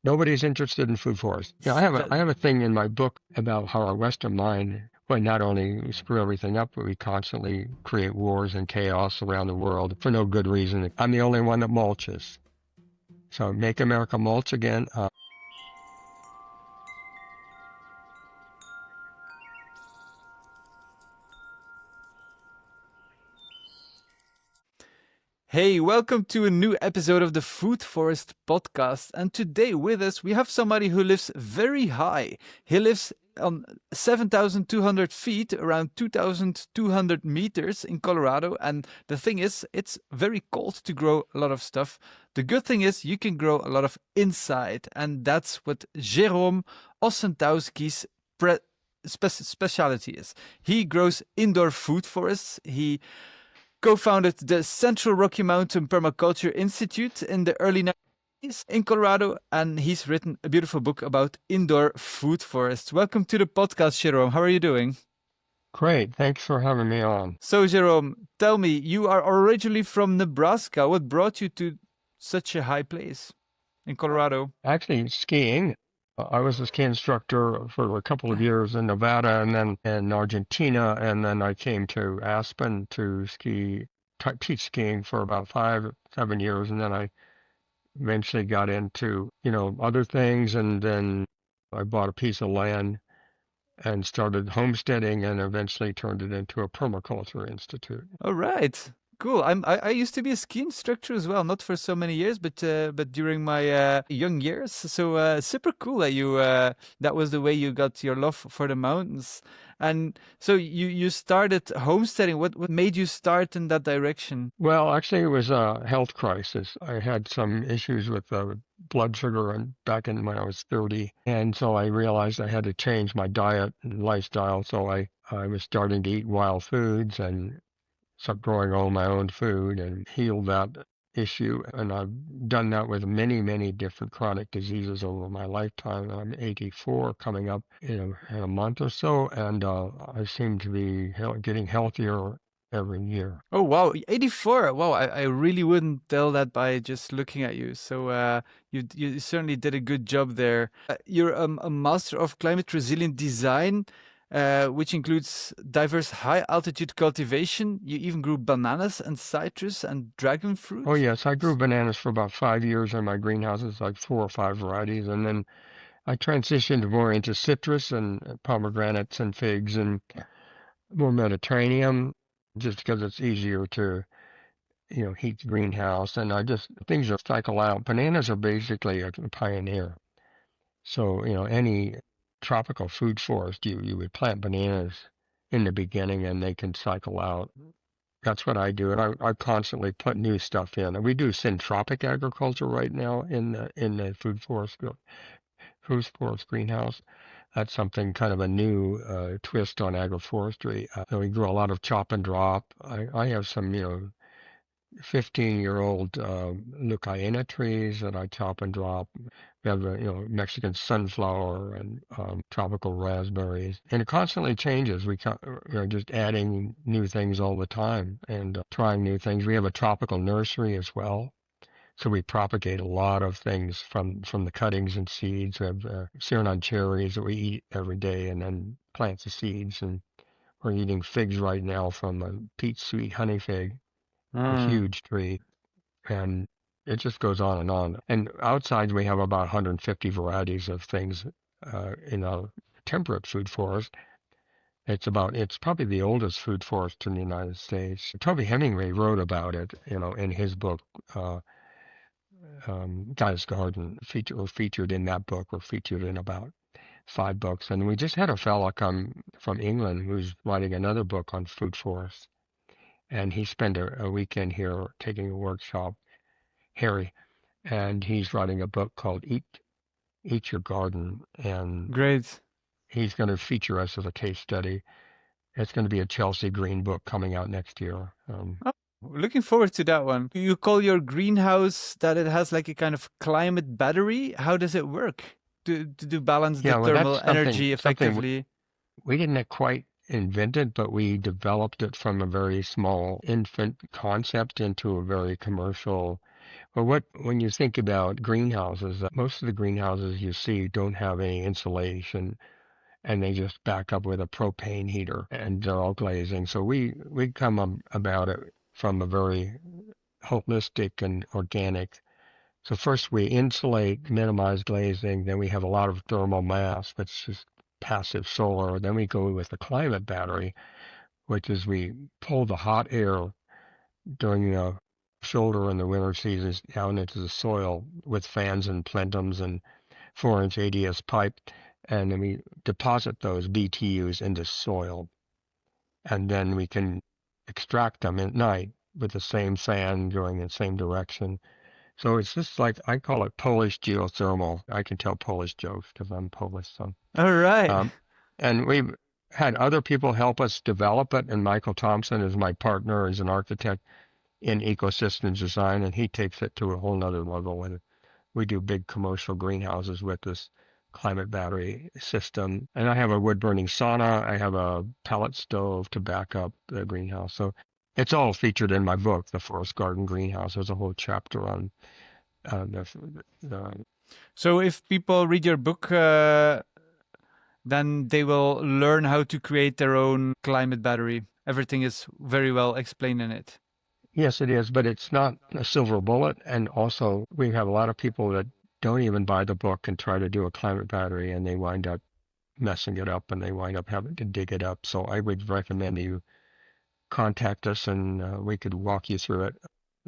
Nobody's interested in food forests. Yeah, That, I have a thing in my book about how our Western mind, well, not only we screw everything up, but we constantly create wars and chaos around the world for no good reason. I'm the only one that mulches. So make America mulch again. Hey, welcome to a new episode of the Food Forest podcast. And today with us, we have somebody who lives very high. He lives on 7,200 feet, around 2,200 meters in Colorado. And the thing is, it's very cold to grow a lot of stuff. The good thing is, you can grow a lot of inside. And that's what Jerome Osentowski's specialty is. He grows indoor food forests. He co-founded the Central Rocky Mountain Permaculture Institute in the early 90s in Colorado, and he's written a beautiful book about indoor food forests. Welcome to the podcast, Jerome. How are you doing? Great. Thanks for having me on. So, Jerome, tell me, you are originally from Nebraska. What brought you to such a high place in Colorado? Actually, skiing. I was a ski instructor for a couple of years in Nevada and then in Argentina, and then I came to Aspen to teach skiing for about 7 years, and then I eventually got into, other things, and then I bought a piece of land and started homesteading and eventually turned it into a permaculture institute. All right. Cool. I used to be a ski instructor as well, not for so many years, but during my young years. So super cool that you that was the way you got your love for the mountains. And so you started homesteading. What made you start in that direction? Well, actually, it was a health crisis. I had some issues with blood sugar and back in when I was 30. And so I realized I had to change my diet and lifestyle. So I was starting to eat wild foods and start growing all my own food and heal that issue. And I've done that with many, many different chronic diseases over my lifetime. I'm 84 coming up in a month or so, and I seem to be getting healthier every year. Oh wow, 84. Wow, I really wouldn't tell that by just looking at you. So you certainly did a good job there. You're a master of climate resilient design, which includes diverse high altitude cultivation. You even grew bananas and citrus and dragon Oh fruit. yes, I grew bananas for about 5 years in my greenhouses, like 4 or 5 varieties, and then I transitioned more into citrus and pomegranates and figs and more Mediterranean, just because it's easier to heat the greenhouse. And things are cycle out. Bananas are basically a pioneer. So, any tropical food forest, you would plant bananas in the beginning and they can cycle out. That's what I do. And I constantly put new stuff in. And we do syntropic agriculture right now in the food forest greenhouse. That's something kind of a new twist on agroforestry. So we grow a lot of chop and drop. I have some, 15-year-old leucaena trees that I chop and drop. We have Mexican sunflower and tropical raspberries, and it constantly changes. We're just adding new things all the time and trying new things. We have a tropical nursery as well, so we propagate a lot of things from the cuttings and seeds. We have Sirnon cherries that we eat every day, and then plants of seeds. And we're eating figs right now from a peach sweet honey fig, a Mm. huge tree, and it just goes on and on. And outside we have about 150 varieties of things in a temperate food forest. It's probably the oldest food forest in the United States. Toby Hemingway wrote about it, in his book, Guy's Garden. Featured in that book, or featured in about 5 books. And we just had a fella come from England who's writing another book on food forests. And he spent a weekend here taking a workshop, Harry, and he's writing a book called Eat Your Garden, and Great. he's going to feature us as a case study. It's going to be a Chelsea Green book coming out next year. Oh, looking forward to that one. You call your greenhouse that it has like a kind of climate battery. How does it work to balance the Yeah, well, that's thermal something energy effectively? we didn't quite invent it, but we developed it from a very small infant concept into a very commercial. Well, when you think about greenhouses, most of the greenhouses you see don't have any insulation, and they just back up with a propane heater, and they're all glazing. So we come about it from a very holistic and organic. So first we insulate, minimize glazing, then we have a lot of thermal mass, which is passive solar. Then we go with the climate battery, which is we pull the hot air during the shoulder in the winter seasons down into the soil with fans and plentums and 4-inch ADS pipe, and then we deposit those BTUs into soil, and then we can extract them at night with the same fan going in the same direction. So it's just like I call it Polish geothermal. I can tell Polish jokes because I'm Polish. So, All right. um, and we've had other people help us develop it. And Michael Thompson is my partner. He's an architect in ecosystems design, and he takes it to a whole nother level. And we do big commercial greenhouses with this climate battery system. And I have a wood burning sauna. I have a pellet stove to back up the greenhouse. So it's all featured in my book, The Forest Garden Greenhouse. There's a whole chapter on the So if people read your book, then they will learn how to create their own climate battery. Everything is very well explained in it. Yes, it is, but it's not a silver bullet. And also, we have a lot of people that don't even buy the book and try to do a climate battery, and they wind up messing it up and they wind up having to dig it up. So I would recommend you contact us and we could walk you through it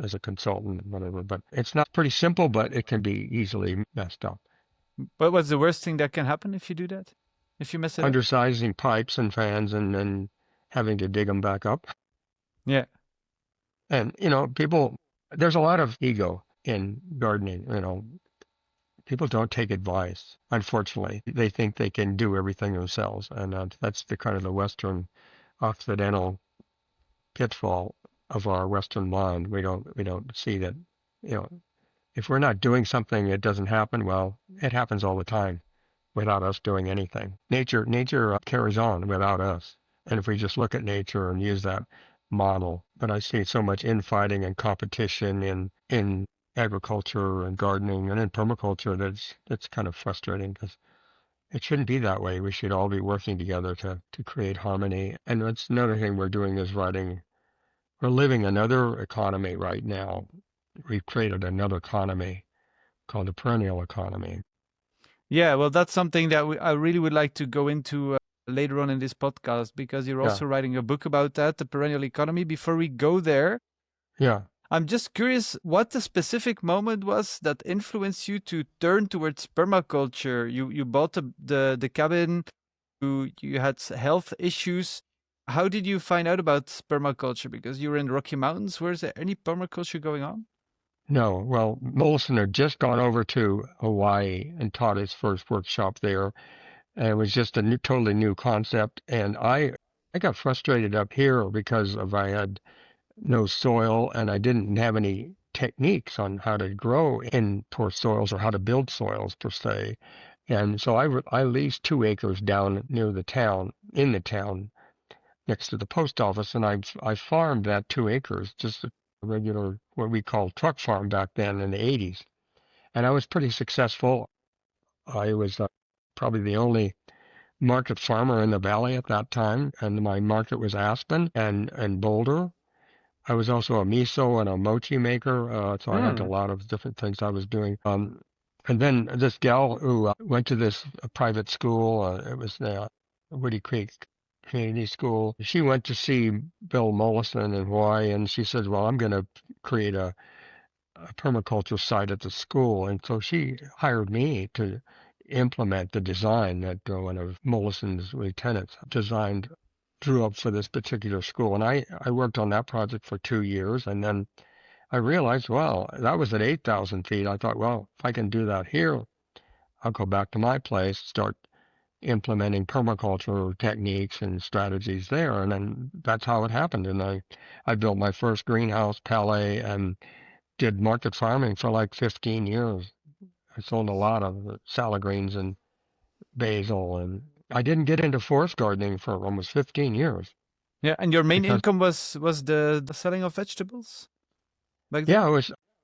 as a consultant, whatever. But it's not pretty simple, but it can be easily messed up. But what's the worst thing that can happen if you do that? If you mess it up? Undersizing pipes and fans and then having to dig them back up. Yeah. And, there's a lot of ego in gardening. People don't take advice, unfortunately. They think they can do everything themselves. And that's the kind of the Western Occidental pitfall of our Western mind. We don't see that, if we're not doing something, it doesn't happen. Well, it happens all the time without us doing anything. Nature carries on without us. And if we just look at nature and use that model, but I see so much infighting and competition in agriculture and gardening and in permaculture that's kind of frustrating because it shouldn't be that way. We should all be working together to create harmony. And that's another thing we're doing is we're living another economy right now. We've created another economy called the Perennial economy. Yeah, well, that's something that I really would like to go into later on in this podcast, because you're also writing a book about that, the perennial economy. Before we go there, I'm just curious what the specific moment was that influenced you to turn towards permaculture. You bought the cabin, you had health issues. How did you find out about permaculture? Because you were in the Rocky Mountains. Where is there any permaculture going on? No, well, Mollison had just gone over to Hawaii and taught his first workshop there. And it was just a totally new concept. And I got frustrated up here because I had no soil and I didn't have any techniques on how to grow in poor soils or how to build soils per se. And so I leased 2 acres down near the town, in the town, next to the post office, and I farmed that 2 acres, just a regular what we called truck farm back then in the 80s. And I was pretty successful. I was probably the only market farmer in the valley at that time, and my market was Aspen and Boulder. I was also a miso and a mochi maker, so I had a lot of different things I was doing. And then this gal who went to this private school, it was the Woody Creek Community School. She went to see Bill Mollison in Hawaii, and she said, "Well, I'm going to create a permaculture site at the school." And so she hired me to implement the design that one of Mollison's lieutenants drew up for this particular school. And I worked on that project for 2 years, and then I realized, well, that was at 8,000 feet. I thought, well, if I can do that here, I'll go back to my place, start implementing permaculture techniques and strategies there. And then that's how it happened. And I built my first greenhouse, Palais, and did market farming for like 15 years. I sold a lot of salad greens and basil, and I didn't get into forest gardening for almost 15 years. Yeah, and your main income was the selling of vegetables? Yeah,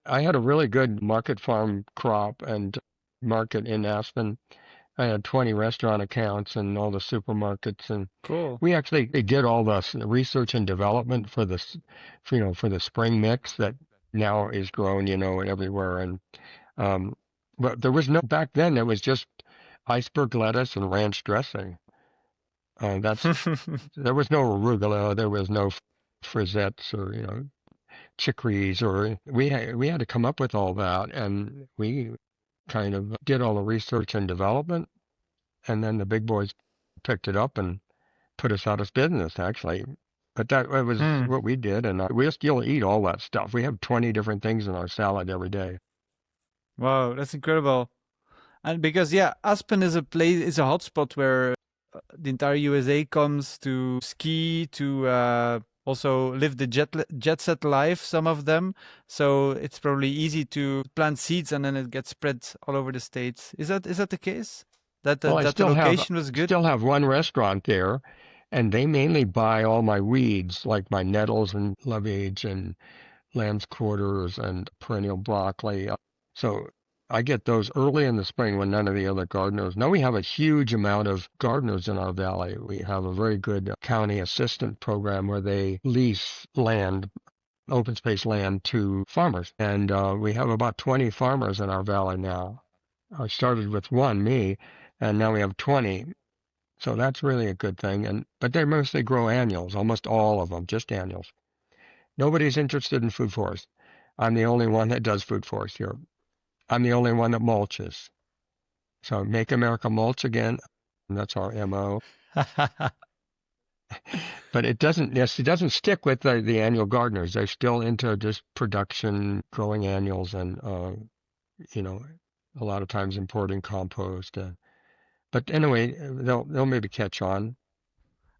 I had a really good market farm crop and market in Aspen. I had 20 restaurant accounts and all the supermarkets, and Cool. we actually did all the research and development for for the spring mix that now is grown, everywhere. And um, but there was no back then. It was just iceberg lettuce and ranch dressing. That's There was no arugula, there was no frisettes or chicories, or we had to come up with all that, and we kind of did all the research and development, and then the big boys picked it up and put us out of business, actually. But that was Hmm. what we did, and we still eat all that stuff. We have 20 different things in our salad every day. Wow, that's incredible. And because yeah, Aspen is a hotspot where the entire USA comes to ski, to also live the jet set life. Some of them, so it's probably easy to plant seeds and then it gets spread all over the states. Is that the case? That Well, that the location was good. still have one restaurant there, and they mainly buy all my weeds, like my nettles and lovage and lamb's quarters and perennial broccoli. So I get those early in the spring when none of the other gardeners. Now we have a huge amount of gardeners in our valley. We have a very good county assistant program where they lease land, open space land, to farmers. And we have about 20 farmers in our valley now. I started with one, me, and now we have 20. So that's really a good thing. But they mostly grow annuals, almost all of them, just annuals. Nobody's interested in food forest. I'm the only one that does food forest here. I'm the only one that mulches. So make America mulch again. That's our MO. But it doesn't stick with the annual gardeners. They're still into just production, growing annuals, and you know, a lot of times importing compost. But anyway, they'll maybe catch on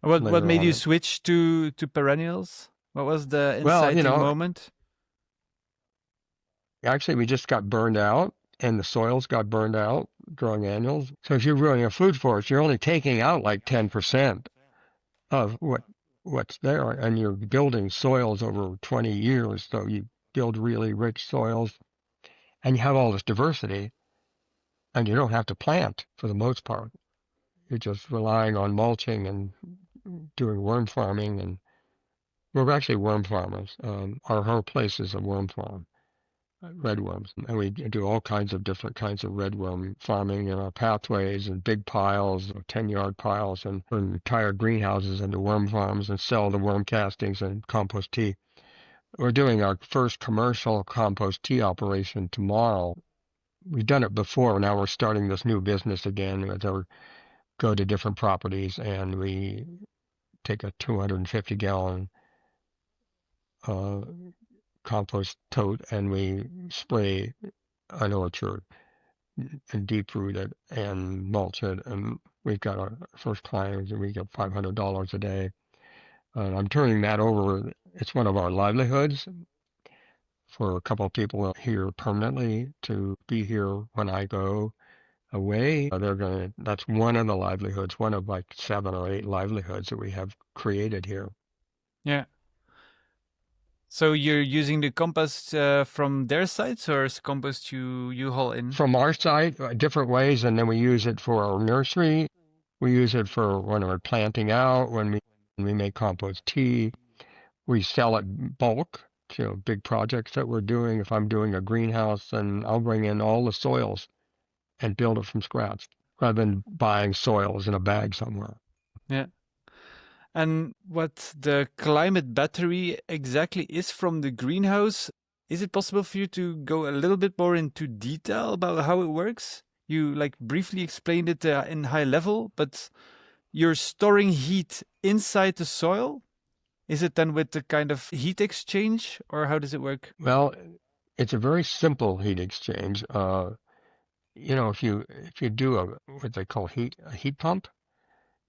What later made you on. switch to perennials? What was the Well, inciting moment? actually, we just got burned out, and the soils got burned out growing annuals. So if you're growing a food forest, you're only taking out like 10% of what's there, and you're building soils over 20 years. So you build really rich soils, and you have all this diversity, and you don't have to plant for the most part. You're just relying on mulching and doing worm farming, and we're actually worm farmers. Our whole place is a worm farm. Redworms, and we do all kinds of different kinds of redworm farming in our pathways and big piles, 10-yard piles, and entire greenhouses into worm farms and sell the worm castings and compost tea. We're doing our first commercial compost tea operation tomorrow. We've done it before. Now we're starting this new business again. We go to different properties and we take a 250-gallon compost tote and we spray an orchard and deep root it and mulch it. And we've got our first clients and we get $500 a day. I'm turning that over. It's one of our livelihoods for a couple of people here permanently to be here when I go away. That's one of the livelihoods, one of like 7 or 8 livelihoods that we have created here. Yeah. So you're using the compost from their sites, or is compost you haul in? From our site, different ways, and then we use it for our nursery. We use it for when we're planting out, when we make compost tea. We sell it bulk, big projects that we're doing. If I'm doing a greenhouse, then I'll bring in all the soils and build it from scratch rather than buying soils in a bag somewhere. Yeah. And what the climate battery exactly is from the greenhouse, is it possible for you to go a little bit more into detail about how it works? You like briefly explained it in high level, but you're storing heat inside the soil. Is it then with the kind of heat exchange, or how does it work? Well, it's a very simple heat exchange. If you do what they call a heat pump,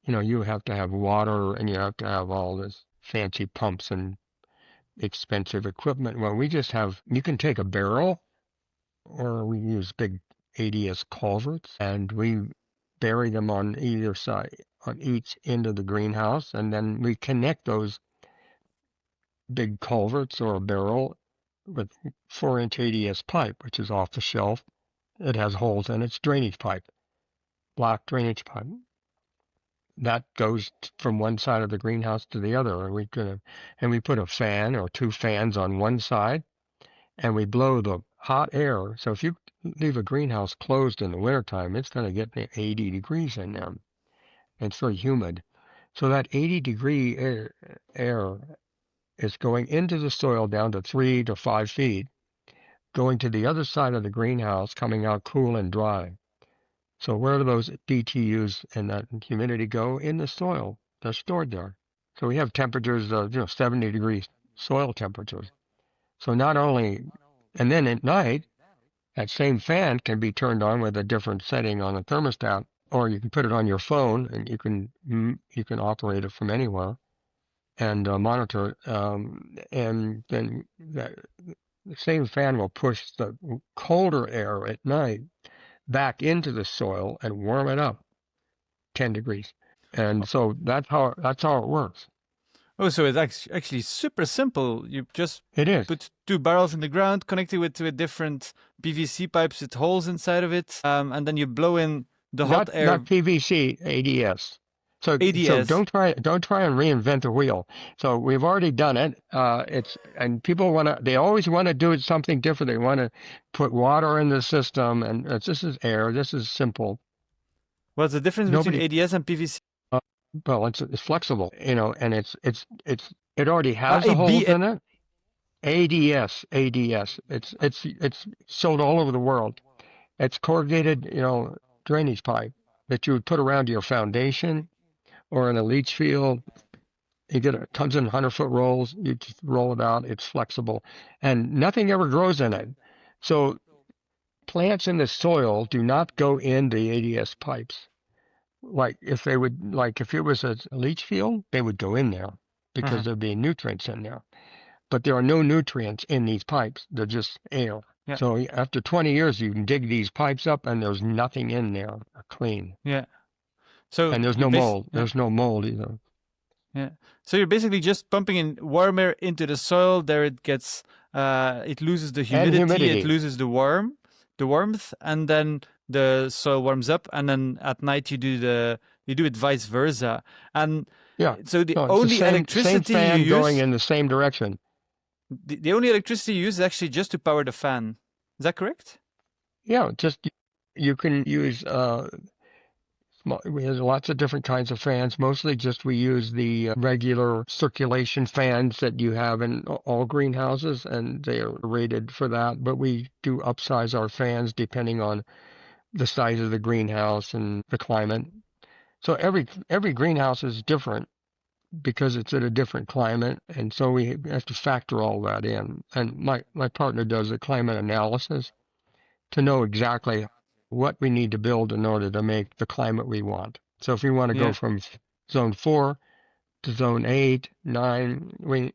you have to have water and you have to have all this fancy pumps and expensive equipment. Well, you can take a barrel or we use big ADS culverts and we bury them on either side, on each end of the greenhouse, and then we connect those big culverts or a barrel with 4-inch ADS pipe, which is off the shelf. It has holes in its drainage pipe, black drainage pipe. That goes from one side of the greenhouse to the other, and we put a fan or 2 fans on one side, and we blow the hot air. So if you leave a greenhouse closed in the wintertime, it's going to get 80 degrees in there. It's very humid. So that 80-degree air is going into the soil down to 3 to 5 feet, going to the other side of the greenhouse, coming out cool and dry. So where do those BTUs and that humidity go? In the soil. They're stored there. So we have temperatures of 70 degrees soil temperatures. So not only, and then at night, that same fan can be turned on with a different setting on the thermostat, or you can put it on your phone and you can operate it from anywhere and monitor it. And then the same fan will push the colder air at night back into the soil and warm it up 10 degrees. And so that's how it works. Oh, so it's actually super simple. You just It is. put 2 barrels in the ground, connected with different PVC pipes with holes inside of it, and then you blow in the hot air. Not PVC, ADS. So ADS. So don't try and reinvent the wheel. So we've already done it. And people they always want to do something different. They want to put water in the system, and this is air. This is simple. What's the difference between ADS and PVC? Well, it's flexible, and it already has the holes in it. ADS. It's sold all over the world. It's corrugated, drainage pipe that you would put around your foundation or in a leach field. You get tons of 100-foot rolls. You just roll it out. It's flexible, and nothing ever grows in it. So plants in the soil do not go in the ADS pipes. If it was a leach field, they would go in there because there'd be nutrients in there. But there are no nutrients in these pipes. They're just air. Yeah. So after 20 years, you can dig these pipes up and there's nothing in there. They're clean. Yeah. And there's no mold. Yeah. There's no mold either. Yeah. So you're basically just pumping in warm air into the soil. There it gets, it loses the humidity. It loses the warmth, and then the soil warms up, and then at night you do it vice versa. And so the only electricity same fan you use, going in the same direction. The only electricity you use is actually just to power the fan. Is that correct? Yeah, you can use we have lots of different kinds of fans. Mostly we use the regular circulation fans that you have in all greenhouses, and they are rated for that. But we do upsize our fans depending on the size of the greenhouse and the climate. So every greenhouse is different because it's at a different climate, and so we have to factor all that in. And my partner does a climate analysis to know exactly what we need to build in order to make the climate we want. So if we want to go from zone 4 to zone 8, 9, we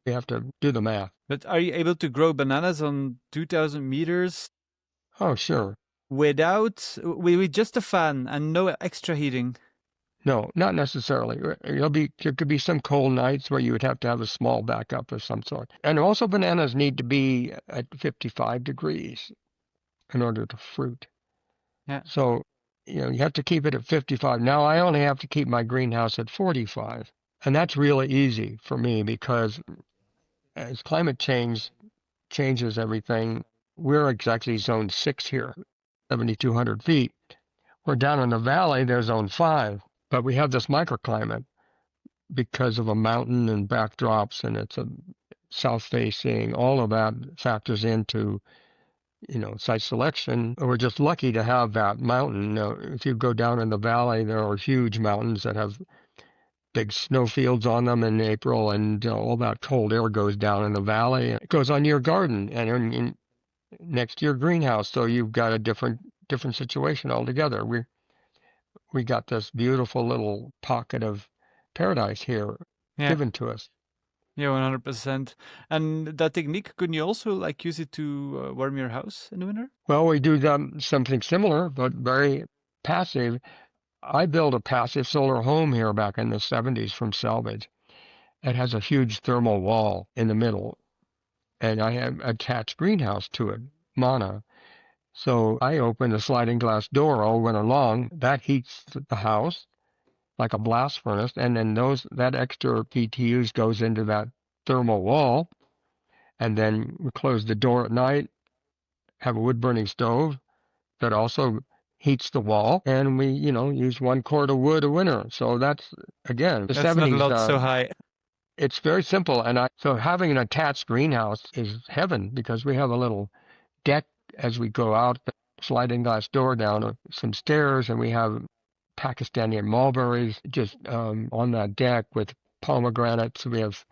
have to do the math. But are you able to grow bananas on 2,000 meters? Oh, sure. With just a fan and no extra heating? No, not necessarily. There could be some cold nights where you would have to have a small backup of some sort. And also bananas need to be at 55 degrees in order to fruit. Yeah. So, you have to keep it at 55. Now I only have to keep my greenhouse at 45. And that's really easy for me because as climate changes everything, we're exactly zone 6 here, 7,200 feet. We're down in the valley, they're zone 5. But we have this microclimate because of a mountain and backdrops, and it's a south-facing. All of that factors into, site selection. We're just lucky to have that mountain. If you go down in the valley, there are huge mountains that have big snowfields on them in April, and all that cold air goes down in the valley. It goes on your garden and next to your greenhouse, so you've got a different situation altogether. We got this beautiful little pocket of paradise here given to us. Yeah, 100%. And that technique, couldn't you also use it to warm your house in the winter? Well, we do something similar, but very passive. I built a passive solar home here back in the 70s from salvage. It has a huge thermal wall in the middle. and I have attached greenhouse to it, Mana. So I open a sliding glass door all winter long. That heats the house like a blast furnace, and then that extra BTUs goes into that thermal wall, and then we close the door at night, have a wood burning stove that also heats the wall, and we, use 1 quart of wood a winter. So that's, again, the That's not a 70s. lot so high. It's very simple, and so having an attached greenhouse is heaven because we have a little deck as we go out, the sliding glass door down some stairs, and we have Pakistani mulberries just on that deck with pomegranates. We have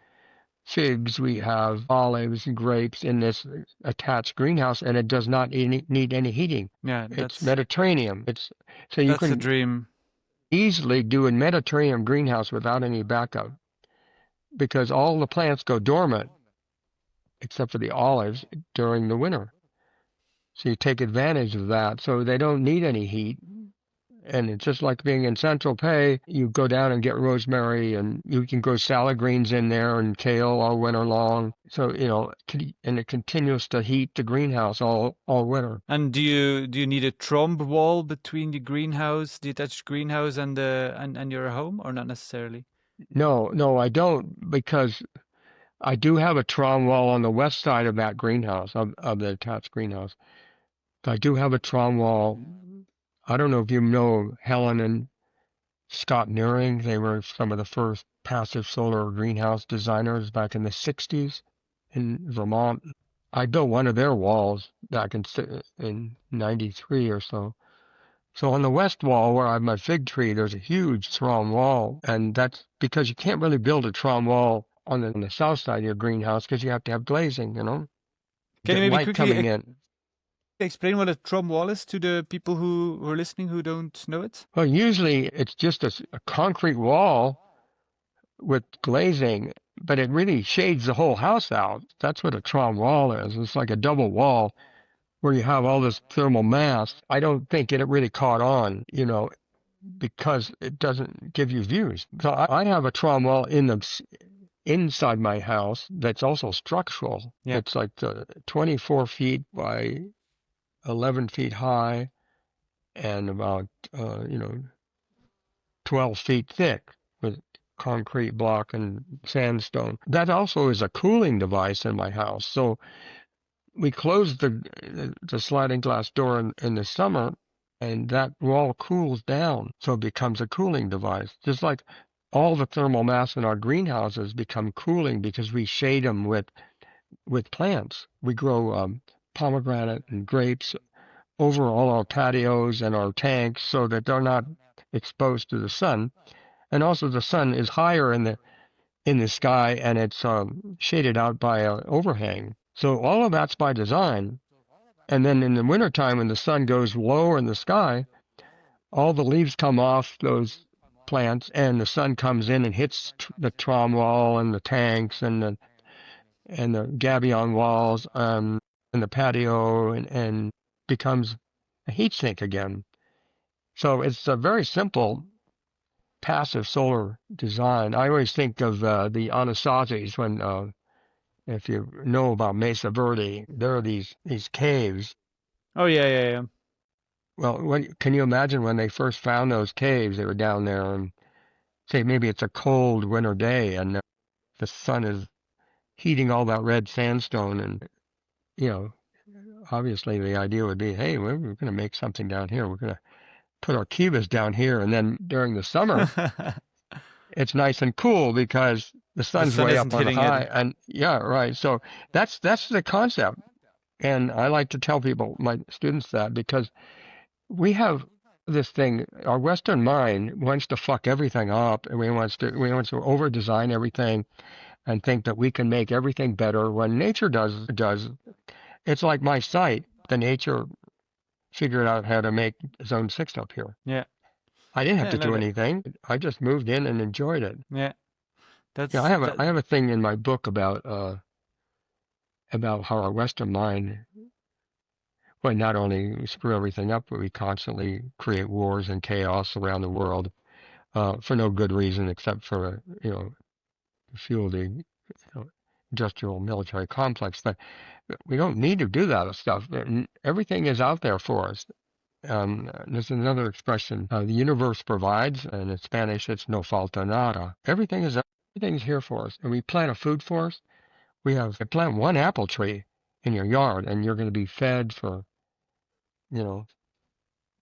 figs, we have olives and grapes in this attached greenhouse, and it does not need any heating. Yeah, It's Mediterranean. So you that's a can dream. easily do a Mediterranean greenhouse without any backup because all the plants go dormant except for the olives during the winter. So you take advantage of that. So they don't need any heat. And it's just like being in Central Pay. You go down and get rosemary, and you can grow salad greens in there and kale all winter long. So, and it continues to heat the greenhouse all winter. And do you need a trombe wall between the attached greenhouse, and your home, or not necessarily? No, I don't, because I do have a trom wall on the west side of that greenhouse, of the attached greenhouse. I do have a trom wall. I don't know if you know Helen and Scott Nearing. They were some of the first passive solar greenhouse designers back in the 60s in Vermont. I built one of their walls back in 93 or so. So on the west wall where I have my fig tree, there's a huge trom wall, and that's because you can't really build a trom wall on the south side of your greenhouse because you have to have glazing, Can get you maybe light quickly coming in. explain what a trombe wall is to the people who are listening who don't know it? Well, usually it's just a concrete wall with glazing, but it really shades the whole house out. That's what a trom wall is. It's like a double wall where you have all this thermal mass. I don't think it really caught on, because it doesn't give you views. So I have a trom wall inside my house that's also structural. Yeah. It's like 24 feet by 11 feet high and about 12 feet thick with concrete block and sandstone. That also is a cooling device in my house. So we close the sliding glass door in the summer, and that wall cools down, so it becomes a cooling device. Just like all the thermal mass in our greenhouses become cooling because we shade them with plants. We grow pomegranate and grapes over all our patios and our tanks so that they're not exposed to the sun. And also the sun is higher in the sky, and it's shaded out by an overhang. So all of that's by design. And then in the wintertime, when the sun goes lower in the sky, all the leaves come off those plants, and the sun comes in and hits the trom wall and the tanks and the gabion walls and the patio, and becomes a heat sink again. So it's a very simple passive solar design. I always think of the Anasazis when, if you know about Mesa Verde, there are these caves. Oh yeah. Well, can you imagine when they first found those caves? They were down there, and say maybe it's a cold winter day, and the sun is heating all that red sandstone, and obviously the idea would be, hey, we're going to make something down here. We're going to put our kivas down here, and then during the summer, it's nice and cool because the sun's sun way isn't up on the hitting high, it. and yeah, right. So that's the concept, and I like to tell people, my students, that because we have this thing, our Western mind wants to fuck everything up, and we want to over design everything and think that we can make everything better when nature does. It's like my site. The nature figured out how to make zone 6 up here. Yeah. I didn't have to no, do anything. I just moved in and enjoyed it. Yeah. I have a thing in my book about how our Western mind, well, not only we screw everything up, but we constantly create wars and chaos around the world for no good reason except for to fuel the industrial military complex. But we don't need to do that stuff. Everything is out there for us. There's another expression, the universe provides, and in Spanish it's no falta nada. Everything's here for us. And we plant a food forest. Plant one apple tree in your yard, and you're going to be fed for, you know.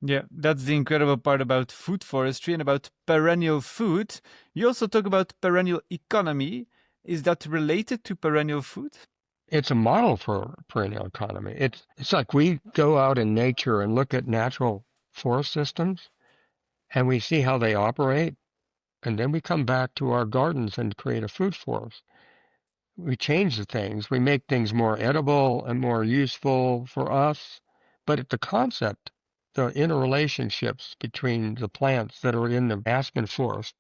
Yeah, that's the incredible part about food forestry and about perennial food. You also talk about perennial economy. Is that related to perennial food? It's a model for perennial economy. It's like we go out in nature and look at natural forest systems, and we see how they operate, and then we come back to our gardens and create a food forest. We change the things. We make things more edible and more useful for us. But the concept, the interrelationships between the plants that are in the aspen forest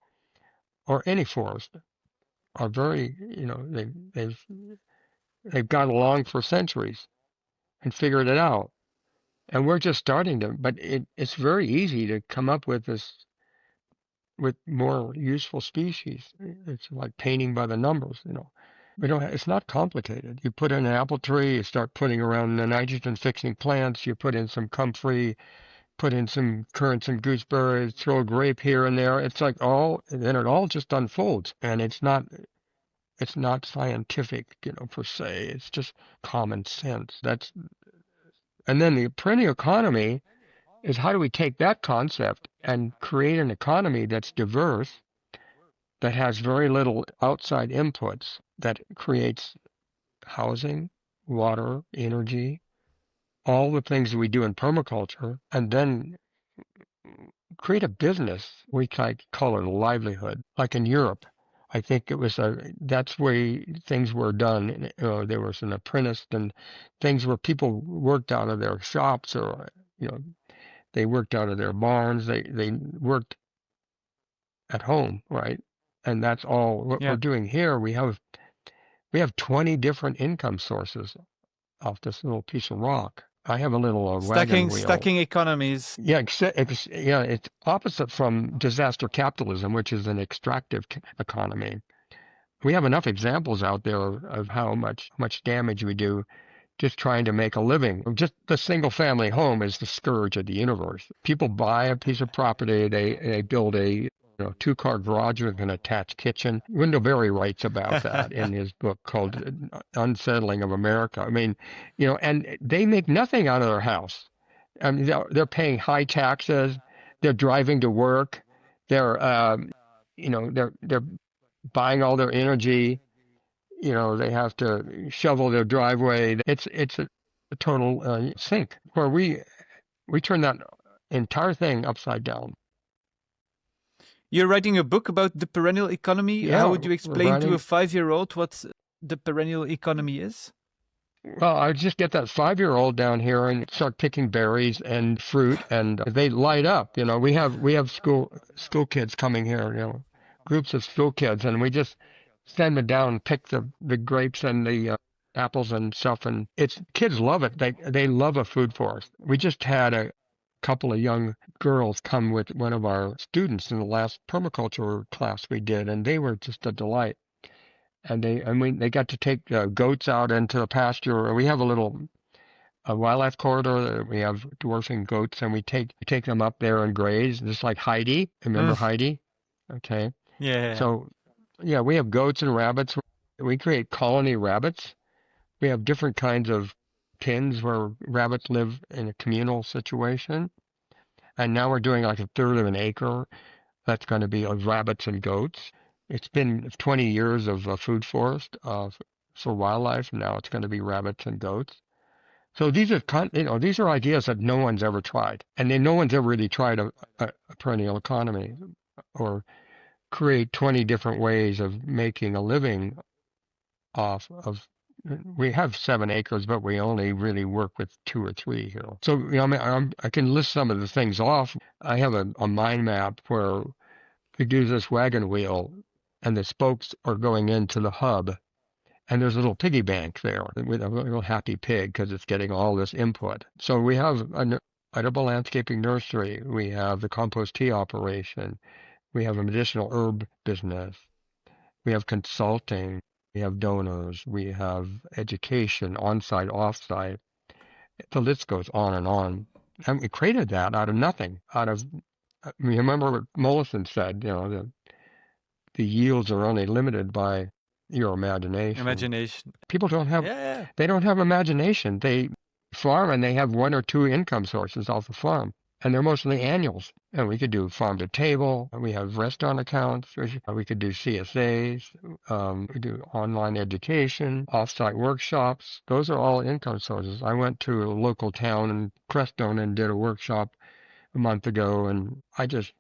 or any forest are very, they've got along for centuries and figured it out. And we're just starting to, but it's very easy to come up with with more useful species. It's like painting by the numbers. It's not complicated. You put in an apple tree, you start putting around the nitrogen fixing plants, you put in some comfrey, put in some currants and gooseberries, throw a grape here and there. It's like then it all just unfolds. And it's not scientific, per se. It's just common sense. And then the perennial economy is how do we take that concept and create an economy that's diverse, that has very little outside inputs, that creates housing, water, energy, all the things that we do in permaculture, and then create a business we call it a livelihood. Like in Europe, I think that's where things were done. There was an apprentice and things where people worked out of their shops or, they worked out of their barns. They worked at home, right? And that's all what we're doing here. We have 20 different income sources off this little piece of rock. I have a little wagon wheel. Stacking economies. Yeah, it's opposite from disaster capitalism, which is an extractive economy. We have enough examples out there of how much damage we do just trying to make a living. Just the single family home is the scourge of the universe. People buy a piece of property, they build a 2-car garage with an attached kitchen. Wendell Berry writes about that in his book called Unsettling of America. I mean, and they make nothing out of their house. I mean, they're paying high taxes. They're driving to work. They're they're buying all their energy. They have to shovel their driveway. It's a total sink where we turn that entire thing upside down. You're writing a book about the perennial economy. Yeah, how would you explain to a 5-year-old what the perennial economy is? Well, I just get that 5-year-old down here and start picking berries and fruit, and they light up. We have school kids coming here, groups of school kids, and we just send them down and pick the grapes and the apples and stuff, and kids love it. They love a food forest. We just had a couple of young girls come with one of our students in the last permaculture class we did, and they were just a delight. And they got to take goats out into the pasture. We have a wildlife corridor. We have dwarfing goats, and we take them up there and graze, just like Heidi. Remember Heidi? Okay. Yeah. So, yeah, we have goats and rabbits. We create colony rabbits. We have different kinds of pens where rabbits live in a communal situation. And now we're doing like 1/3 of an acre. That's going to be of rabbits and goats. It's been 20 years of a food forest for wildlife. Now it's going to be rabbits and goats. So these are ideas that no one's ever tried, and then no one's ever really tried a perennial economy or create 20 different ways of making a living off of. We have 7 acres, but we only really work with 2 or 3 here. So I can list some of the things off. I have a mind map where we do this wagon wheel, and the spokes are going into the hub, and there's a little piggy bank there with a little happy pig because it's getting all this input. So we have an edible landscaping nursery. We have the compost tea operation. We have a medicinal herb business. We have consulting. We have donors, we have education, on-site, off-site. The list goes on and on. And we created that out of nothing. Remember what Mollison said, the yields are only limited by your imagination. Imagination. People Yeah. they don't have imagination. They farm and they have one or two income sources off the farm, and they're mostly annuals. And we could do farm to table. We have restaurant accounts. We could do CSAs. We do online education, offsite workshops. Those are all income sources. I went to a local town in Crestone and did a workshop a month ago, and I just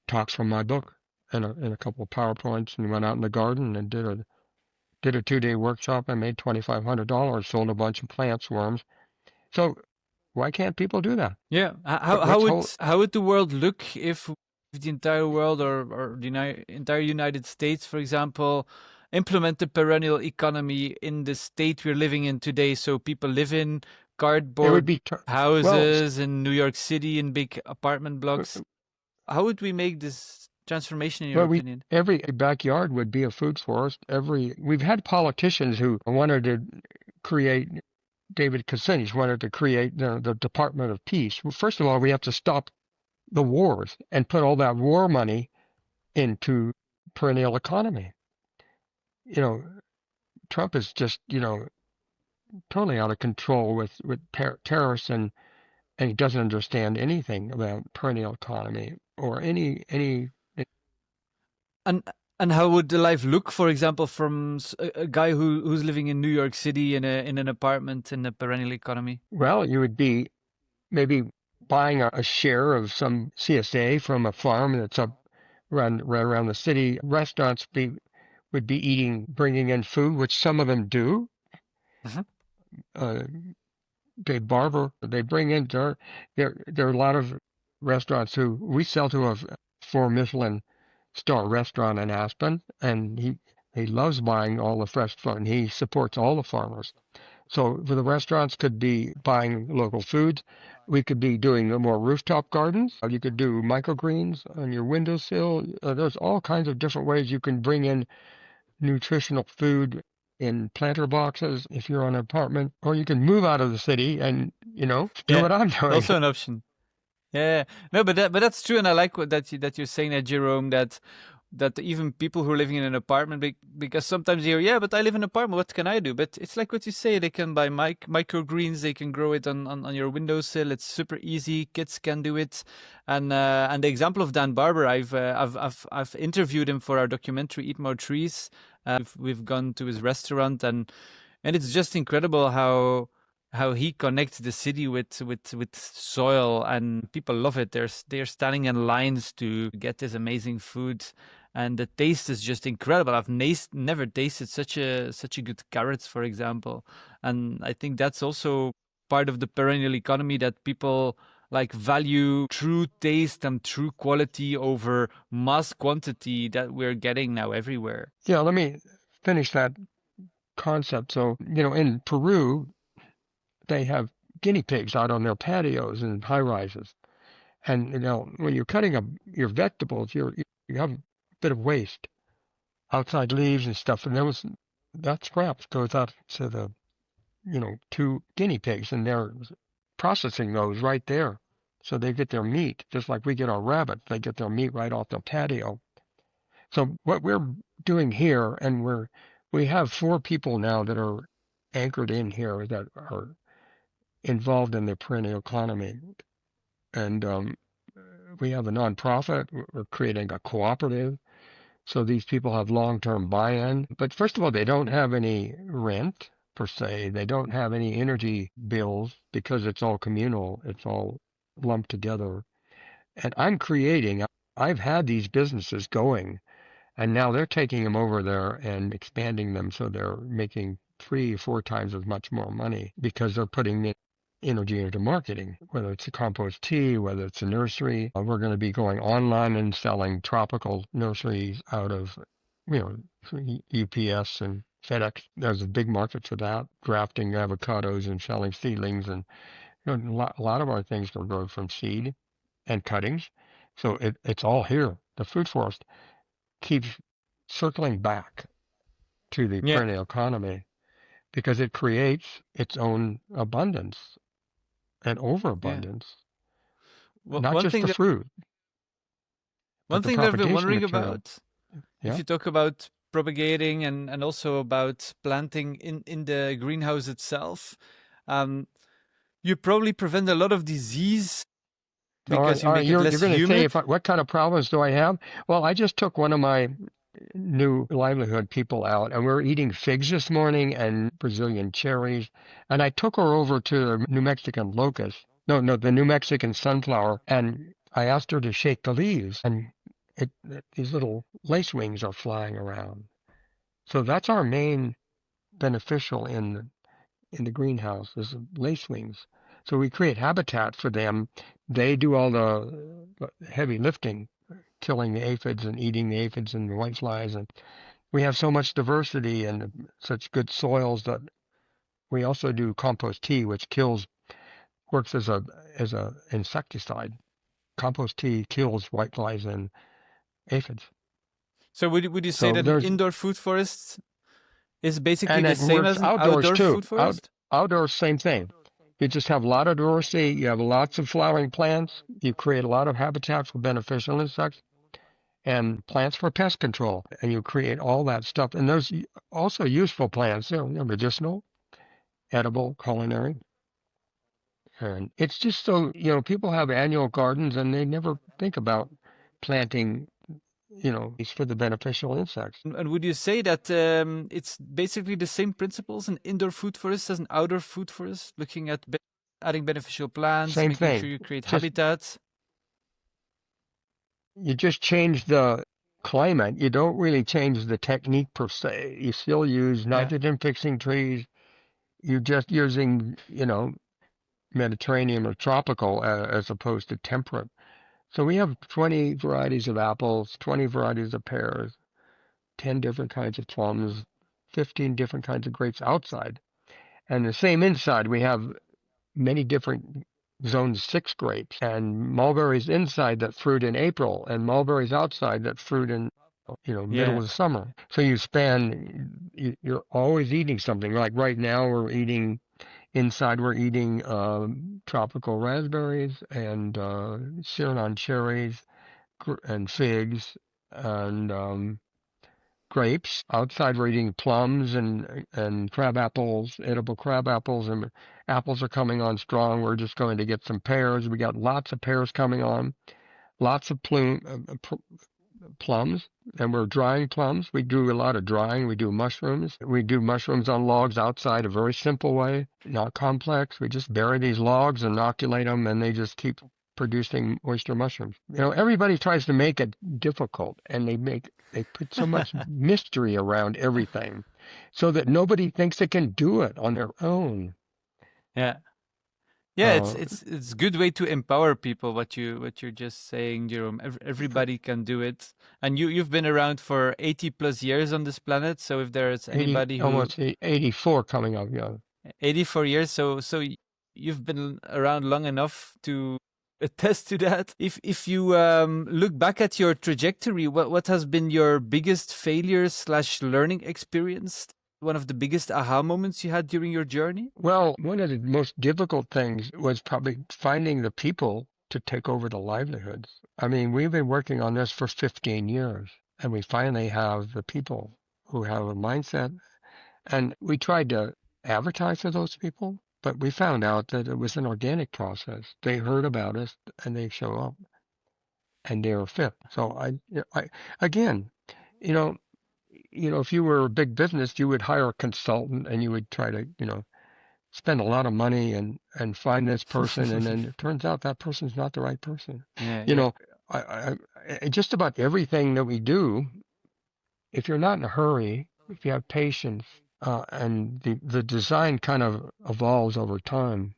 talked from my book in a couple of PowerPoints and went out in the garden and did a 2-day workshop. I made $2,500, sold a bunch of plants, worms. So why can't people do that? Yeah. How would the world look if the entire world or the entire United States, for example, implement the perennial economy in the state we're living in today? So people live in It would cardboard be well. houses in New York City in big apartment blocks. How would we make this transformation, in your opinion? Every backyard would be a food forest. We've had politicians who wanted to create. David Kucinich wanted to create the Department of Peace. Well, first of all, we have to stop the wars and put all that war money into perennial economy. Trump is just totally out of control with tariffs, and he doesn't understand anything about perennial economy or any. And how would the life look, for example, from a guy who's living in New York City in an apartment in the perennial economy? Well, you would be maybe buying a share of some CSA from a farm that's up right around the city. Restaurants would be bringing in food, which some of them do. Dave Barber, they bring in there are a lot of restaurants who we sell to a 4 Michelin star restaurant in Aspen, and he loves buying all the fresh food, and he supports all the farmers. So the restaurants could be buying local foods. We could be doing more rooftop gardens. You could do microgreens on your windowsill. There's all kinds of different ways you can bring in nutritional food in planter boxes if you're on an apartment, or you can move out of the city and do what I'm doing. Also an option. Yeah, no, but that's true, and I like that you're saying that, Jerome. That even people who are living in an apartment, because sometimes you hear, but I live in an apartment, what can I do? But it's like what you say, they can buy microgreens, they can grow it on your windowsill. It's super easy, kids can do it. And the example of Dan Barber, I've interviewed him for our documentary Eat More Trees. We've gone to his restaurant, and it's just incredible how he connects the city with soil, and people love it. They're standing in lines to get this amazing food, and the taste is just incredible. I've never tasted such a good carrots, for example, and I think that's also part of the perennial economy, that people like value true taste and true quality over mass quantity that we're getting now everywhere. Yeah, let me finish that concept. So, in Peru, they have guinea pigs out on their patios and high rises. And when you're cutting up your vegetables, you have a bit of waste, outside leaves and stuff, and that scraps goes out to the to guinea pigs, and they're processing those right there, so they get their meat just like we get our rabbits. They get their meat right off the patio. So what we're doing here, and we have 4 people now that are anchored in here that are involved in the perennial economy, and we have a nonprofit. We're creating a cooperative, so these people have long-term buy-in. But first of all, they don't have any rent per se. They don't have any energy bills because it's all communal. It's all lumped together. And I've had these businesses going, and now they're taking them over there and expanding them, so they're making 3 or 4 times as much more money because they're putting energy into marketing, whether it's a compost tea, whether it's a nursery. We're going to be going online and selling tropical nurseries out of, UPS and FedEx. There's a big market for that, grafting avocados and selling seedlings. And a lot of our things are grown from seed and cuttings. So it's all here. The food forest keeps circling back to the Yeah, perennial economy because it creates its own abundance and yeah. overabundance, Well, not just the fruit, one but the thing that I've been propagation wondering material. about, if Yeah. you talk about propagating and also about planting in the greenhouse itself, um, you probably prevent a lot of disease because you make it You're less going to say humid. what kind of problems do I have? Well, I just took one of my new livelihood people out, and we were eating figs this morning and Brazilian cherries, and I took her over to the New Mexican locust. No, the New Mexican sunflower, and I asked her to shake the leaves, and these little lace wings are flying around. So that's our main beneficial in the greenhouse is lace wings. So we create habitat for them. They do all the heavy lifting, killing the aphids and eating the aphids and the whiteflies. And we have so much diversity and such good soils that we also do compost tea, which works as a insecticide. Compost tea kills whiteflies and aphids. So would you say So that an there's indoor food forest is basically and the it same works as an outdoors outdoor too. food forest? Outdoors, same thing. You just have a lot of diversity. You have lots of flowering plants. You create a lot of habitat for beneficial insects and plants for pest control. And you create all that stuff. And there's also useful plants, medicinal, edible, culinary. And it's just so, people have annual gardens and they never think about planting, it's for the beneficial insects. And would you say that it's basically the same principles an indoor food forest as an outdoor food forest, looking at adding beneficial plants, Same making sure thing. you create Just habitats? You just change the climate. You don't really change the technique per se. You still use Yeah, nitrogen fixing trees. You're just using, Mediterranean or tropical as opposed to temperate. So we have 20 varieties of apples, 20 varieties of pears, 10 different kinds of plums, 15 different kinds of grapes outside. And the same inside, we have many different zone 6 grapes and mulberries inside that fruit in April and mulberries outside that fruit in middle yeah, of the summer. So you're always eating something. Like right now we're eating tropical raspberries and Sirnon cherries and figs and grapes. Outside we're eating plums and crab apples, edible crab apples, and apples are coming on strong. We're just going to get some pears. We got lots of pears coming on, lots of plums, and we're drying plums. We do a lot of drying. We do mushrooms. We do mushrooms on logs outside, a very simple way, not complex. We just bury these logs, inoculate them, and they just keep producing oyster mushrooms. Everybody tries to make it difficult, and they put so much mystery around everything so that nobody thinks they can do it on their own. yeah. Yeah, it's Uh, it's it's a good way to empower people. What you're just saying, Jerome. Everybody can do it, and you've been around for 80 plus years on this planet. So if there's 80, anybody who almost 84 coming up, 84 years, you've been around long enough to attest to that. If you look back at your trajectory, what has been your biggest failure slash learning experience? One of the biggest aha moments you had during your journey? Well, one of the most difficult things was probably finding the people to take over the livelihoods. I mean, we've been working on this for 15 years, and we finally have the people who have a mindset. And we tried to advertise for those people, but we found out that it was an organic process. They heard about us and they show up and they were fit. So again, you know, if you were a big business, you would hire a consultant and you would try to, spend a lot of money and find this person, and then it turns out that person's not the right person. Yeah, You yeah, know, just about everything that we do, if you're not in a hurry, if you have patience, and the design kind of evolves over time.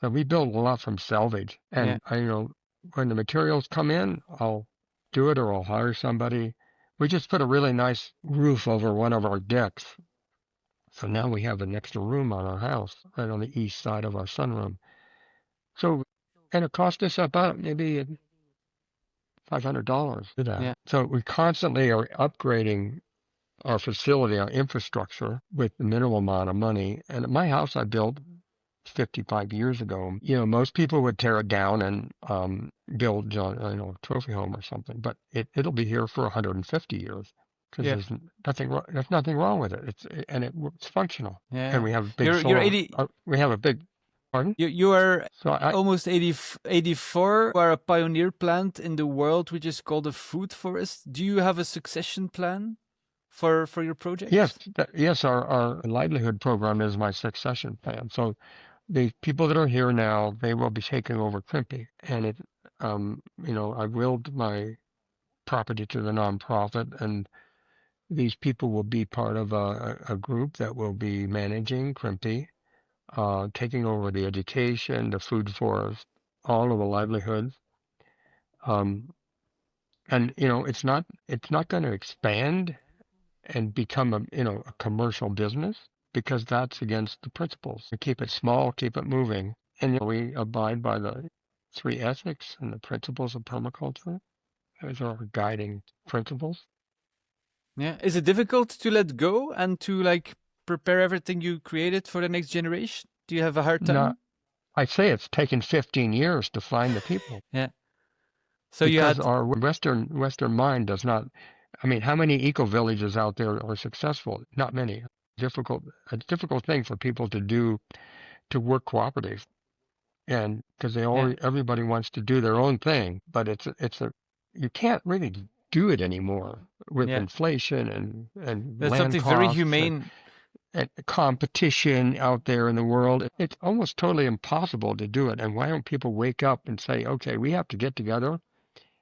We build a lot from salvage, yeah. and when the materials come in, I'll do it or I'll hire somebody. We just put a really nice roof over one of our decks. So now we have an extra room on our house, right on the east side of our sunroom. So, and it cost us about maybe $500 to that. Yeah. So we constantly are upgrading our facility, our infrastructure with the minimal amount of money. And my house I built 55 years ago. Most people would tear it down and build, a trophy home or something, but it'll be here for 150 years because Yeah. there's nothing wrong with it. It's functional. And Yeah. we have a big You're solar. 80. We have a big. Pardon? You are So almost 80, 84. You are a pioneer plant in the world, which is called a food forest. Do you have a succession plan for your yes, project? yes, our livelihood program is my succession plan. So the people that are here now, they will be taking over CRMPI, and I willed my property to the nonprofit, and these people will be part of a group that will be managing CRMPI, taking over the education, the food forest, all of the livelihoods. Um, and it's not going to expand and become a commercial business because that's against the principles. We keep it small, keep it moving, and we abide by the three ethics and the principles of permaculture. Those are our guiding principles. Yeah. Is it difficult to let go and to like prepare everything you created for the next generation? Do you have a hard Not, time? I say it's taken 15 years to find the people Yeah. So you because had, our Western mind does not. I mean, how many eco villages out there are successful? Not many. A difficult thing for people to do to work cooperative, and because yeah, everybody wants to do their own thing, but you can't really do it anymore with yeah. inflation and That's land something very costs humane. and competition out there in the world. It's almost totally impossible to do it. And why don't people wake up and say, okay, we have to get together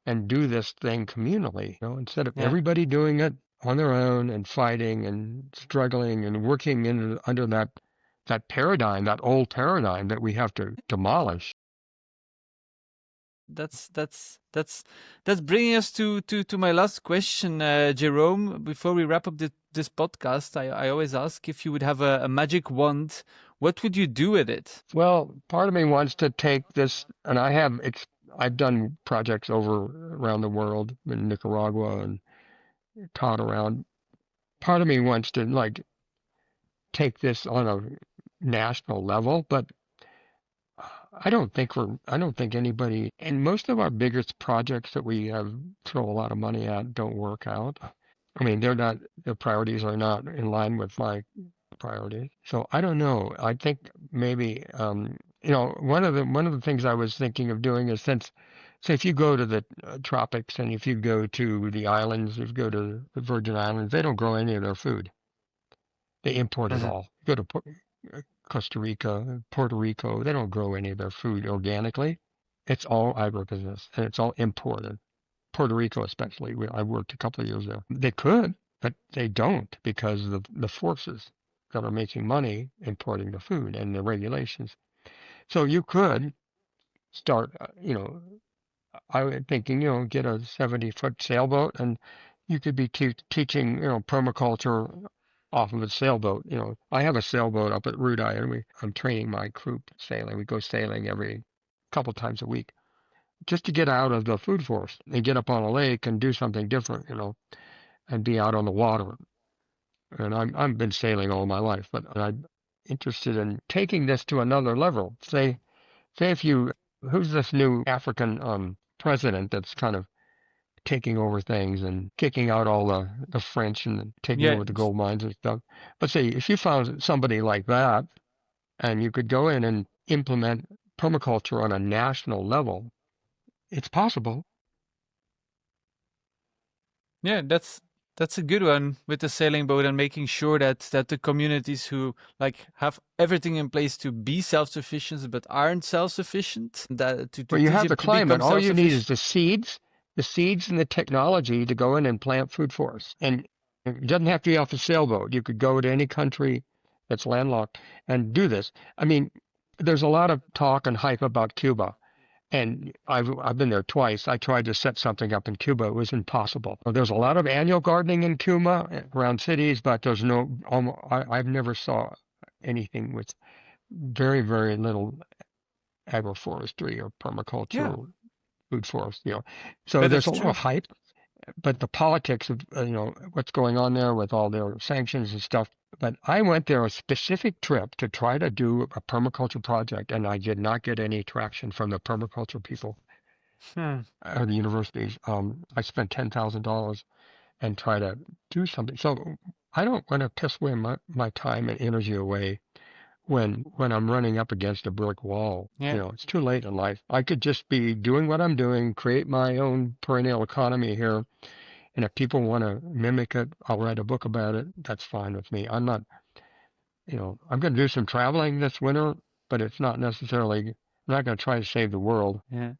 and do this thing communally, instead of Yeah. everybody doing it on their own and fighting and struggling and working under that paradigm, that old paradigm that we have to demolish. That's bringing us to my last question, Jerome. Before we wrap up this podcast, I always ask if you would have a magic wand, what would you do with it? Well, part of me wants to take this, and I've done projects around the world in Nicaragua and taught around. Part of me wants to like take this on a national level, but I don't think anybody, and most of our biggest projects that we have throw a lot of money at don't work out. I mean, their priorities are not in line with my priorities. So I don't know. I think maybe, one of the things I was thinking of doing is say if you go to the tropics and if you go to the islands, if you go to the Virgin Islands, they don't grow any of their food. They import it Mhm. all. Go to Costa Rica, Puerto Rico, they don't grow any of their food organically. It's all agribusiness and it's all imported. Puerto Rico, especially. I worked a couple of years there. They could, but they don't because of the forces that are making money importing the food and the regulations. So you could start, I was thinking, get a 70-foot sailboat and you could be teaching, permaculture off of a sailboat. I have a sailboat up at Rudai and I'm training my crew sailing. We go sailing every couple times a week just to get out of the food forest and get up on a lake and do something different, and be out on the water. And I've been sailing all my life, but I'm interested in taking this to another level. Say if who's this new African president that's kind of taking over things and kicking out all the French and taking Yeah, over the gold mines and stuff. But say if you found somebody like that and you could go in and implement permaculture on a national level, it's possible. yeah, that's a good one with the sailing boat and making sure that the communities who like have everything in place to be self-sufficient but aren't self-sufficient, that to But you teach have them the to become climate. All you need is self-sufficient. the seeds and the technology to go in and plant food forests. And it doesn't have to be off a sailboat. You could go to any country that's landlocked and do this. I mean, there's a lot of talk and hype about Cuba. And I've been there twice. I tried to set something up in Cuba. It was impossible. There's a lot of annual gardening in Cuba around cities, but there's no, I've never saw anything with very, very little agroforestry or Yeah, permaculture food forest. So but there's it's a lot true. of hype, but the politics of what's going on there with all their sanctions and stuff. But I went there a specific trip to try to do a permaculture project, and I did not get any traction from the permaculture people at the universities. I spent $10,000 and try to do something. So I don't want to piss away my time and energy away when I'm running up against a brick wall. Yeah. It's too late in life. I could just be doing what I'm doing, create my own perennial economy here. And if people want to mimic it, I'll write a book about it. That's fine with me. I'm not, I'm going to do some traveling this winter, but it's not necessarily, I'm not going to try to save the world. Yeah.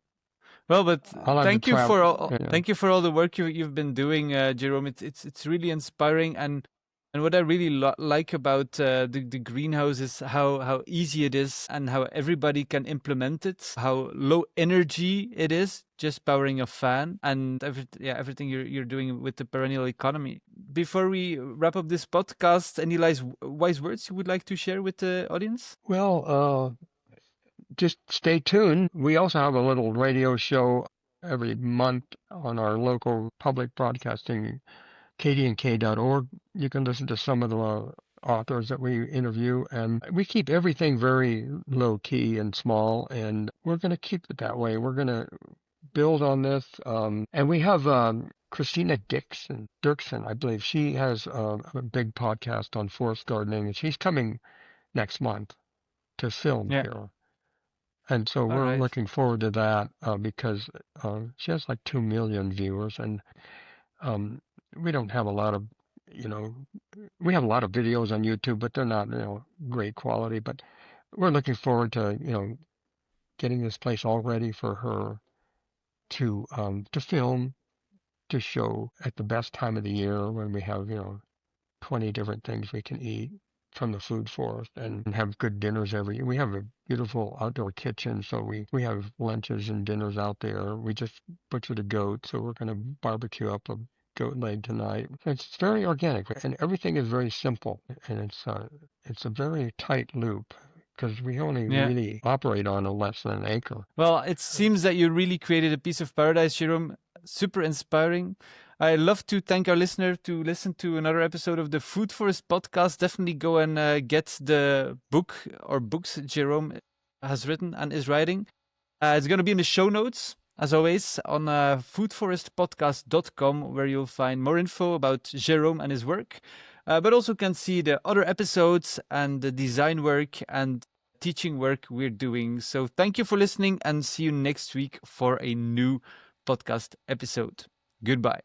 Well, but thank you for all the work you've been doing, Jerome. It's really inspiring, and what I really like about the greenhouse is how easy it is and how everybody can implement it. How low energy it is, just powering a fan, and everything you're doing with the perennial economy. Before we wrap up this podcast, any wise words you would like to share with the audience? Well, just stay tuned. We also have a little radio show every month on our local public broadcasting, kdnk.org. You can listen to some of the authors that we interview, and we keep everything very low key and small, and we're going to keep it that way. We're going to build on this, and we have Christina Dirksen, I believe. She has a big podcast on forest gardening, and she's coming next month to film here. And so we're looking forward to that because she has like 2 million viewers, and we don't have a lot of, we have a lot of videos on YouTube, but they're not, great quality. But we're looking forward to, getting this place all ready for her to film, to show at the best time of the year when we have, 20 different things we can eat from the food forest and have good dinners every year. We have a beautiful outdoor kitchen, so we have lunches and dinners out there. We just butchered a goat, so we're going to barbecue up a goat leg tonight. It's very organic, and everything is very simple, and it's a very tight loop because we only really operate on a less than an acre. Well, it seems that you really created a piece of paradise, Jerome. Super inspiring. I love to thank our listener to listen to another episode of the Food Forest podcast. Definitely go and get the book or books Jerome has written and is writing. It's going to be in the show notes, as always, on foodforestpodcast.com, where you'll find more info about Jerome and his work, but also can see the other episodes and the design work and teaching work we're doing. So thank you for listening, and see you next week for a new podcast episode. Goodbye.